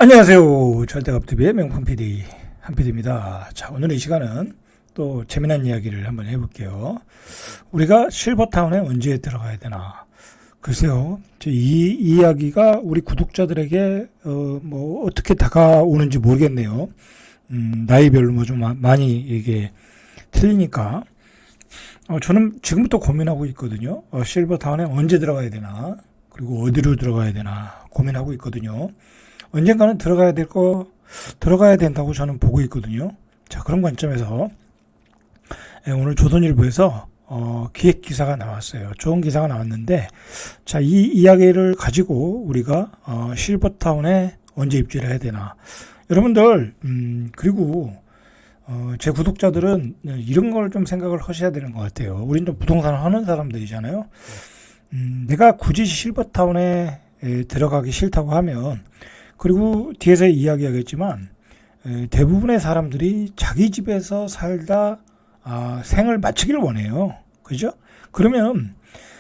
안녕하세요. 절대갑TV의 명품 PD 한PD입니다. 자, 오늘 이 시간은 또 재미난 이야기를 한번 해볼게요. 우리가 실버타운에 언제 들어가야 되나? 글쎄요, 이 이야기가 우리 구독자들에게 어떻게 다가오는지 모르겠네요. 나이별로 뭐 좀 많이 이게 틀리니까. 저는 지금부터 고민하고 있거든요. 실버타운에 언제 들어가야 되나? 그리고 어디로 들어가야 되나 고민하고 있거든요. 언젠가는 들어가야 된다고 저는 보고 있거든요. 자, 그런 관점에서 오늘 조선일보에서 기획 기사가 나왔어요. 좋은 기사가 나왔는데, 자, 이 이야기를 가지고 우리가 실버타운에 언제 입주를 해야 되나. 여러분들, 그리고 제 구독자들은 이런 걸 좀 생각을 하셔야 되는 것 같아요. 우린 좀 부동산을 하는 사람들이잖아요. 내가 굳이 실버타운에 들어가기 싫다고 하면, 그리고 뒤에서 이야기하겠지만 대부분의 사람들이 자기 집에서 살다 생을 마치기를 원해요. 그죠? 그러면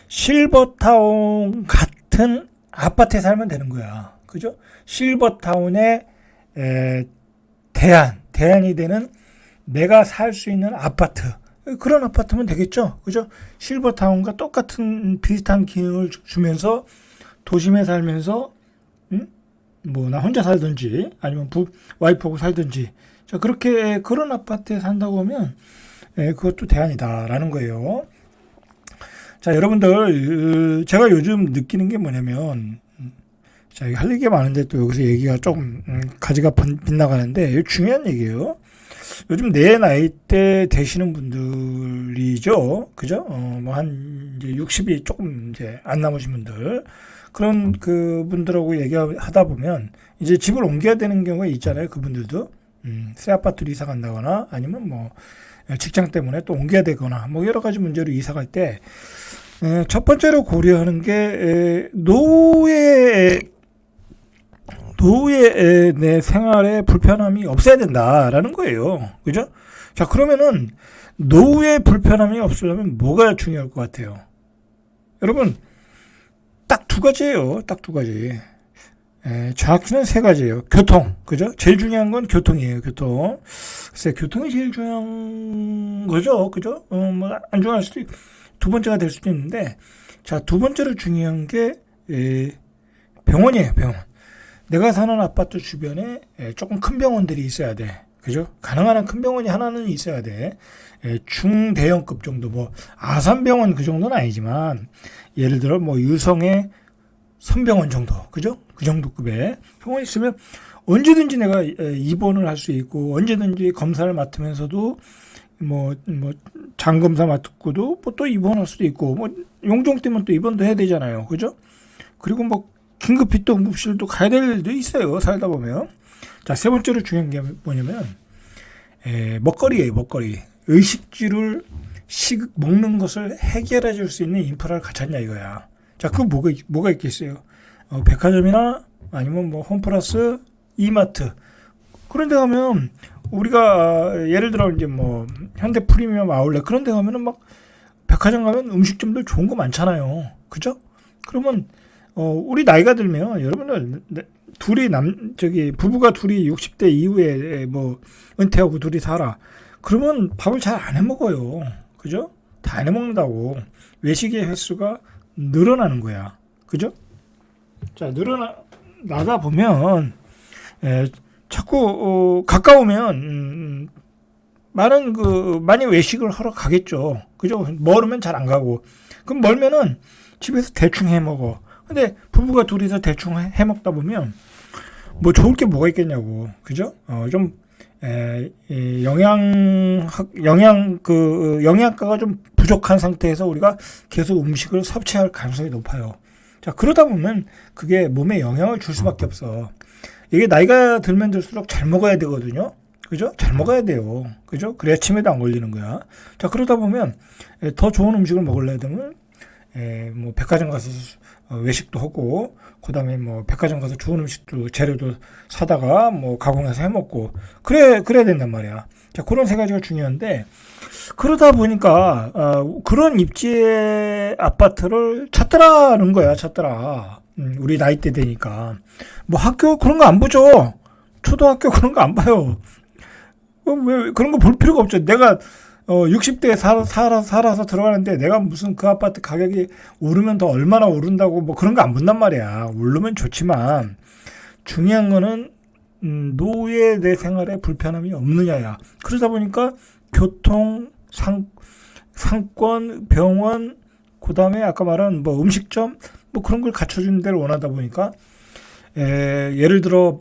실버타운 같은 아파트에 살면 되는 거야. 그죠? 실버타운의 대안이 되는 내가 살 수 있는 아파트. 그런 아파트면 되겠죠. 그죠? 실버타운과 똑같은 비슷한 기능을 주면서 도심에 살면서 나 혼자 살든지 아니면 와이프하고 살든지, 자, 그렇게 그런 아파트에 산다고 하면 그것도 대안이다라는 거예요. 자, 여러분들, 제가 요즘 느끼는 게 뭐냐면, 자, 할 얘기가 많은데 또 여기서 얘기가 조금 가지가 빗나가는데 중요한 얘기예요. 요즘 내 나이대 되시는 분들이죠, 그죠? 이제 60이 조금 이제 안 남으신 분들, 그런 그분들하고 얘기하다 보면 이제 집을 옮겨야 되는 경우가 있잖아요. 그분들도 새 아파트로 이사 간다거나 아니면 직장 때문에 또 옮겨야 되거나 여러 가지 문제로 이사 갈 때 첫 번째로 고려하는 게 노후의 내 생활에 불편함이 없어야 된다라는 거예요. 그죠? 자, 그러면은 노후의 불편함이 없으려면 뭐가 중요할 것 같아요? 여러분, 딱 두 가지예요. 딱 두 가지. 정확히는 세 가지예요. 교통, 그죠? 제일 중요한 건 교통이에요. 교통. 글쎄, 교통이 제일 중요한 거죠. 그죠? 안 중요할 수도 있고, 두 번째가 될 수도 있는데, 자, 두 번째로 중요한 게 병원이에요. 병원. 내가 사는 아파트 주변에 조금 큰 병원들이 있어야 돼. 그죠? 가능한 한 큰 병원이 하나는 있어야 돼. 중대형급 정도, 아산병원 그 정도는 아니지만, 예를 들어, 유성의 선병원 정도, 그죠? 그 정도급의 병원이 있으면 언제든지 내가 입원을 할 수 있고, 언제든지 검사를 맡으면서도, 장검사 맡고도 또 입원할 수도 있고, 용종 때문에 또 입원도 해야 되잖아요. 그죠? 그리고 긴급히 또 응급실도 가야 될 일도 있어요. 살다 보면. 자, 세 번째로 중요한 게 뭐냐면, 먹거리예요, 먹거리. 의식주를 먹는 것을 해결해 줄 수 있는 인프라를 갖췄냐 이거야. 자, 그 뭐가 있겠어요? 백화점이나 아니면 홈플러스, 이마트. 그런 데 가면 우리가 예를 들어 이제 현대 프리미엄 아울렛 그런 데 가면은 백화점 가면 음식점들 좋은 거 많잖아요. 그죠? 그러면 우리 나이가 들면 여러분들 부부가 둘이 60대 이후에 은퇴하고 둘이 살아. 그러면 밥을 잘 안 해 먹어요. 그죠? 다 안 해 먹는다고. 외식의 횟수가 늘어나는 거야. 그죠? 자, 늘어나다 보면, 자꾸, 가까우면, 많이 외식을 하러 가겠죠. 그죠? 멀으면 잘 안 가고. 그럼 멀면은 집에서 대충 해 먹어. 근데 부부가 둘이서 대충 해 먹다 보면, 좋을 게 뭐가 있겠냐고. 그죠? 영양가가 좀 부족한 상태에서 우리가 계속 음식을 섭취할 가능성이 높아요. 자, 그러다 보면 그게 몸에 영향을 줄 수밖에 없어. 이게 나이가 들면 들수록 잘 먹어야 되거든요. 그죠? 잘 먹어야 돼요. 그죠? 그래야 치매도 안 걸리는 거야. 자, 그러다 보면 더 좋은 음식을 먹으려면 백화점 가서 외식도 하고, 그 다음에 백화점 가서 좋은 음식도 재료도 사다가 가공해서 해 먹고, 그래야 된단 말이야. 자, 그런 세 가지가 중요한데, 그러다 보니까, 그런 입지의 아파트를 찾더라는 거야, 찾더라. 우리 나이대 되니까. 뭐 학교 그런 거 안 보죠. 초등학교 그런 거 안 봐요. 왜 그런 거 볼 필요가 없죠. 내가 60대에 살아서 들어가는데 내가 무슨 그 아파트 가격이 오르면 더 얼마나 오른다고 뭐 그런 거 안 본단 말이야. 오르면 좋지만 중요한 거는 노후에 내 생활에 불편함이 없느냐야. 그러다 보니까 교통, 상권, 병원, 그 다음에 아까 말한 뭐 음식점 뭐 그런 걸 갖춰주는 데를 원하다 보니까 예를 들어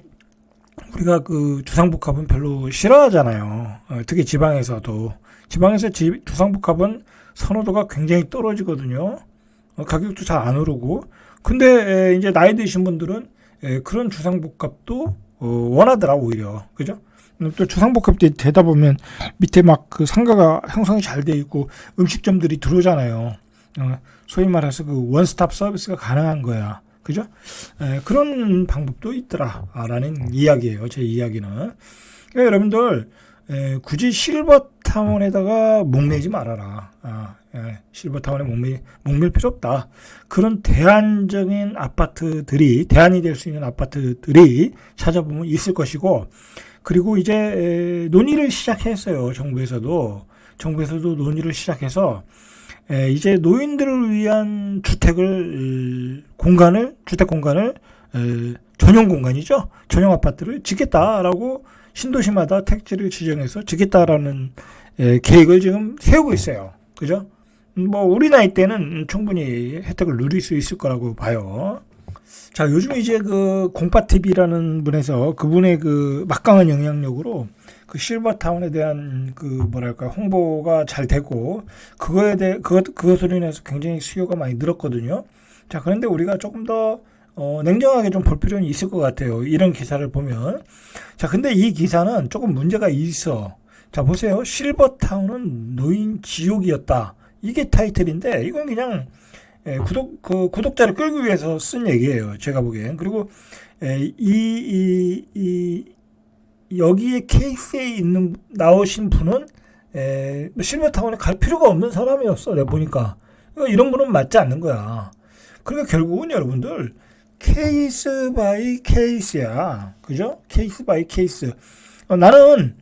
우리가 그 주상복합은 별로 싫어하잖아요. 특히 지방에서 주상복합은 선호도가 굉장히 떨어지거든요. 가격도 잘 안 오르고. 근데 이제 나이 드신 분들은 그런 주상복합도 원하더라 오히려. 그죠? 또 주상복합이 되다 보면 밑에 막 그 상가가 형성이 잘 돼 있고 음식점들이 들어오잖아요. 소위 말해서 그 원스톱 서비스가 가능한 거야. 그죠? 그런 방법도 있더라라는 이야기예요. 제 이야기는. 그러니까 여러분들 굳이 실버타운에다가 목매지 말아라. 실버타운에 목맬 필요 없다. 그런 대안적인 아파트들이 대안이 될 수 있는 아파트들이 찾아보면 있을 것이고, 그리고 이제 논의를 시작했어요. 정부에서도 논의를 시작해서 이제 노인들을 위한 주택 공간을 전용 공간이죠. 전용 아파트를 짓겠다라고 신도시마다 택지를 지정해서 짓겠다라는 계획을 지금 세우고 있어요. 그죠? 뭐 우리 나이 때는 충분히 혜택을 누릴 수 있을 거라고 봐요. 자, 요즘 이제 그 공파TV라는 분에서 그분의 그 막강한 영향력으로 그 실버타운에 대한 그 뭐랄까 홍보가 잘 되고 그것으로 인해서 굉장히 수요가 많이 늘었거든요. 자, 그런데 우리가 조금 더 냉정하게 좀 볼 필요는 있을 것 같아요. 이런 기사를 보면. 자, 근데 이 기사는 조금 문제가 있어. 자, 보세요. 실버타운은 노인 지옥이었다. 이게 타이틀인데 이건 그냥 구독자를 끌기 위해서 쓴 얘기예요. 제가 보기엔. 그리고 여기에 케이스에 나오신 분은 실버타운에 갈 필요가 없는 사람이었어. 내가 보니까. 이런 분은 맞지 않는 거야. 그러니까 결국은 여러분들 케이스 바이 케이스야. 그죠? 케이스 바이 케이스. 나는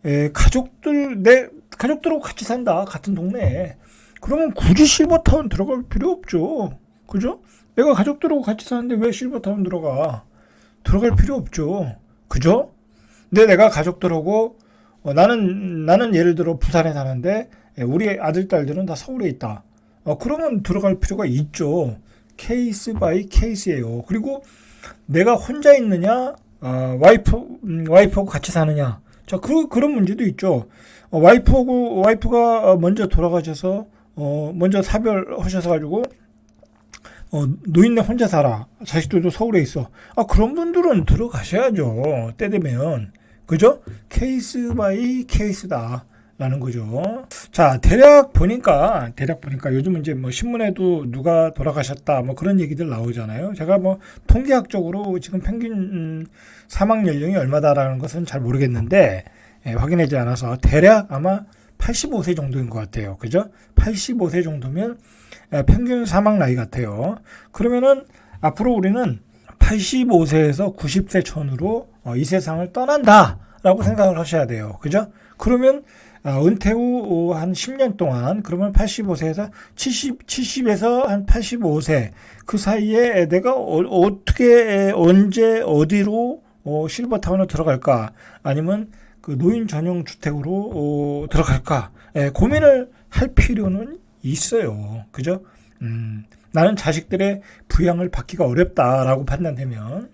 내 가족들하고 같이 산다. 같은 동네에. 그러면 굳이 실버타운 들어갈 필요 없죠. 그죠? 내가 가족들하고 같이 사는데 왜 실버타운 들어갈 필요 없죠. 그죠? 근데 내가 가족들하고 나는 예를 들어 부산에 사는데 우리 아들 딸들은 다 서울에 있다. 그러면 들어갈 필요가 있죠. 케이스 바이 케이스예요. 그리고 내가 혼자 있느냐, 와이프하고 같이 사느냐. 자, 그런 문제도 있죠. 와이프가 먼저 돌아가셔서 먼저 사별하셔서 가지고 노인네 혼자 살아. 자식들도 서울에 있어. 그런 분들은 들어가셔야죠. 때 되면. 그죠? 케이스 바이 케이스다. 라는 거죠. 자, 대략 보니까 요즘은 이제 뭐 신문에도 누가 돌아가셨다 뭐 그런 얘기들 나오잖아요. 제가 뭐 통계학적으로 지금 평균 사망 연령이 얼마다라는 것은 잘 모르겠는데 확인하지 않아서 대략 아마 85세 정도인 것 같아요. 그죠? 85세 정도면 평균 사망 나이 같아요. 그러면은 앞으로 우리는 85세에서 90세 전후로 이 세상을 떠난다라고 생각을 하셔야 돼요. 그죠? 그러면 은퇴 후 한 10년 동안 그러면 85세에서 70에서 한 85세 그 사이에 내가 어떻게 언제 어디로 실버타운으로 들어갈까 아니면 그 노인 전용 주택으로 들어갈까 고민을 할 필요는 있어요. 그죠? 나는 자식들의 부양을 받기가 어렵다라고 판단되면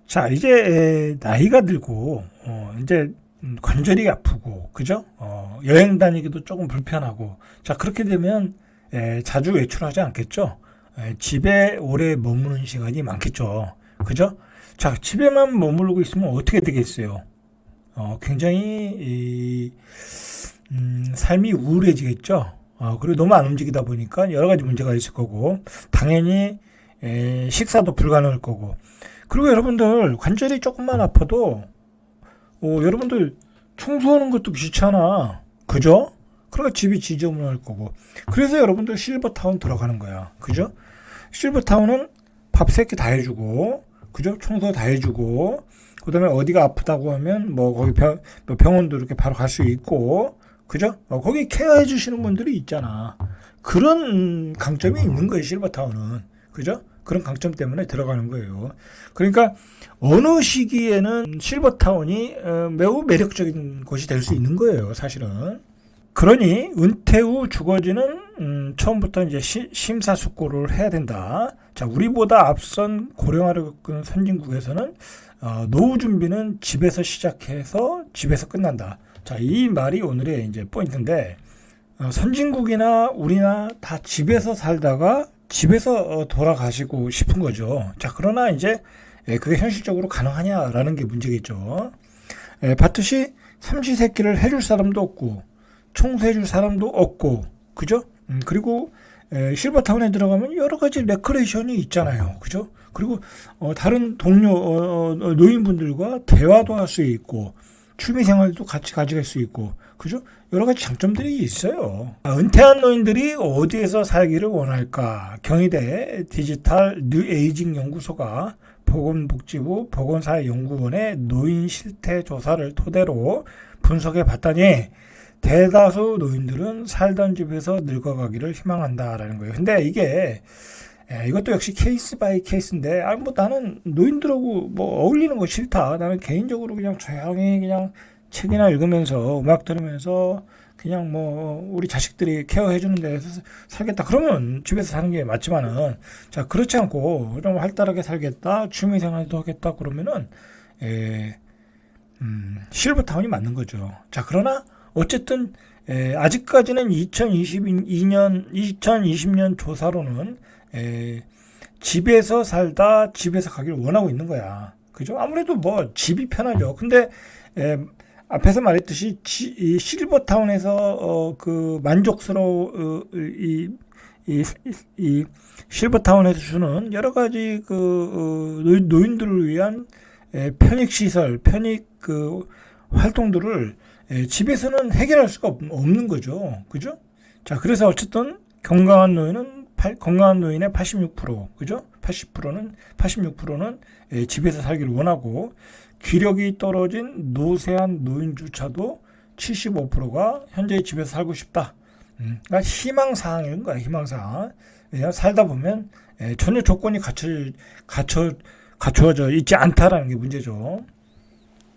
자 이제 나이가 들고 이제 관절이 아프고 그죠? 여행 다니기도 조금 불편하고 자 그렇게 되면 자주 외출하지 않겠죠? 집에 오래 머무는 시간이 많겠죠. 그죠? 자 집에만 머무르고 있으면 어떻게 되겠어요? 굉장히 삶이 우울해지겠죠. 그리고 너무 안 움직이다 보니까 여러 가지 문제가 있을 거고 당연히 식사도 불가능할 거고 그리고 여러분들 관절이 조금만 아파도 여러분들 청소하는 것도 귀찮아. 그죠? 그러니까 집이 지저분할 거고. 그래서 여러분들 실버타운 들어가는 거야. 그죠? 실버타운은 밥 세끼 다 해주고, 그죠? 청소 다 해주고, 그 다음에 어디가 아프다고 하면 뭐 거기 병원도 이렇게 바로 갈 수 있고, 그죠? 거기 케어해 주시는 분들이 있잖아. 그런 강점이 있는 거예요, 실버타운은. 그죠? 그런 강점 때문에 들어가는 거예요. 그러니까 어느 시기에는 실버타운이 매우 매력적인 곳이 될 수 있는 거예요, 사실은. 그러니 은퇴 후 주거지는 처음부터 이제 심사숙고를 해야 된다. 자, 우리보다 앞선 고령화를 겪은 선진국에서는 노후 준비는 집에서 시작해서 집에서 끝난다. 자, 이 말이 오늘의 이제 포인트인데, 선진국이나 우리나 다 집에서 살다가 집에서 돌아가시고 싶은 거죠. 자, 그러나 이제 그게 현실적으로 가능하냐라는 게 문제겠죠. 봤듯이 삼시세끼를 해줄 사람도 없고 청소해줄 사람도 없고, 그죠? 그리고 실버타운에 들어가면 여러 가지 레크레이션이 있잖아요, 그죠? 그리고 다른 동료 노인분들과 대화도 할 수 있고 취미생활도 같이 가져갈 수 있고, 그죠? 여러 가지 장점들이 있어요. 은퇴한 노인들이 어디에서 살기를 원할까? 경희대 디지털 뉴에이징 연구소가 보건복지부 보건사회연구원의 노인 실태 조사를 토대로 분석해 봤더니 대다수 노인들은 살던 집에서 늙어가기를 희망한다라는 거예요. 근데 이게 이것도 역시 케이스 바이 케이스인데, 뭐 나는 노인들하고 뭐 어울리는 거 싫다. 나는 개인적으로 그냥 조용히 그냥 책이나 읽으면서 음악 들으면서 그냥 뭐 우리 자식들이 케어해 주는 데서 살겠다. 그러면 집에서 사는 게 맞지만은, 자, 그렇지 않고 좀 활달하게 살겠다, 취미 생활도 하겠다 그러면은 실버타운이 맞는 거죠. 자, 그러나 어쨌든 아직까지는 2020년 조사로는 집에서 살다 집에서 가기를 원하고 있는 거야. 그죠? 아무래도 뭐 집이 편하죠. 근데 앞에서 말했듯이 이 실버타운에서 그 이 실버타운에서 주는 여러 가지 그 노인들을 위한 편익 시설, 편익 그 활동들을 집에서는 해결할 수가 없는 거죠. 그죠? 자, 그래서 어쨌든 건강한 노인의 86%, 그죠? 86%는 집에서 살기를 원하고, 기력이 떨어진 노쇠한 노인조차도 75%가 현재 집에서 살고 싶다. 그러니까 희망사항인 거야, 희망사항. 왜냐하면 살다 보면 전혀 조건이 갖춰져 있지 않다라는 게 문제죠.